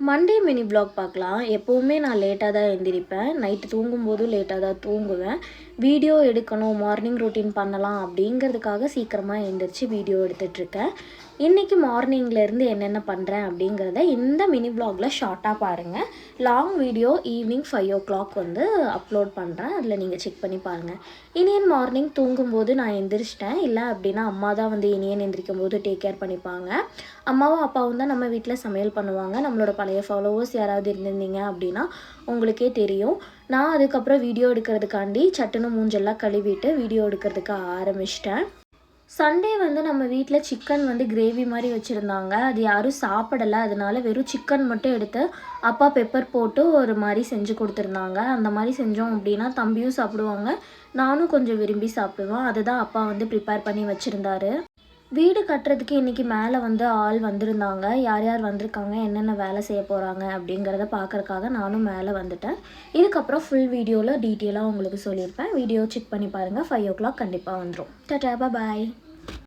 Monday mini vlog பார்க்கலாம். எப்போவுமே நான் லேட்டாக தான் எந்திரிப்பேன். நைட்டு தூங்கும்போதும் லேட்டாக தான் தூங்குவேன். வீடியோ எடுக்கணும், மார்னிங் ரொட்டீன் பண்ணலாம் அப்படிங்கிறதுக்காக சீக்கிரமாக எழுந்திரிச்சு வீடியோ எடுத்துகிட்ருக்கேன். இன்றைக்கி மார்னிங்லேருந்து என்னென்ன பண்ணுறேன் அப்படிங்கிறத இந்த மினி வ்ளாகில் ஷார்ட்டாக பாருங்கள். Long video evening 5 o'clock upload பண்ணுறேன். அதில் நீங்கள் செக் பண்ணி பாருங்கள். இனியன் மார்னிங் தூங்கும்போது நான் எந்திரிச்சிட்டேன். இல்லை அப்படின்னா அம்மா தான் இனியன் எந்திரிக்கும் போது டேக் கேர் பண்ணிப்பாங்க. அம்மாவும் அப்பாவும் தான் நம்ம வீட்டில் சமையல் பண்ணுவாங்க. நம்மளோட பழைய ஃபாலோவர்ஸ் யாராவது இருந்திருந்தீங்க அப்படின்னா உங்களுக்கே தெரியும். நான் அதுக்கப்புறம் வீடியோ எடுக்கிறதுக்காண்டி சட்டுன்னு மூஞ்செல்லாம் கழுவிட்டு வீடியோ எடுக்கிறதுக்கு ஆரம்பிச்சிட்டேன். சண்டே நம்ம வீட்டில் சிக்கன் கிரேவி மாதிரி வச்சுருந்தாங்க. அது யாரும் சாப்பிடலை. அதனால வெறும் சிக்கன் மட்டும் எடுத்து அப்பா பெப்பர் போட்டு ஒரு மாதிரி செஞ்சு கொடுத்துருந்தாங்க. அந்த மாதிரி செஞ்சோம் அப்படின்னா தம்பியும் சாப்பிடுவாங்க, நானும் கொஞ்சம் விரும்பி சாப்பிடுவேன். அதுதான் அப்பா ப்ரிப்பேர் பண்ணி வச்சுருந்தாரு. வீடு கட்டுறதுக்கு இன்றைக்கி மேலே ஆள் வந்திருந்தாங்க. யார் யார் வந்திருக்காங்க, என்னென்ன வேலை செய்ய போகிறாங்க அப்படிங்கிறத பார்க்குறக்காக நானும் மேலே வந்துட்டேன். இதுக்கப்புறம் ஃபுல் வீடியோவில் டீட்டெயிலாக உங்களுக்கு சொல்லியிருப்பேன். வீடியோ செக் பண்ணி பாருங்கள். 5 o'clock கண்டிப்பாக வந்துடும். டாடா பாய்.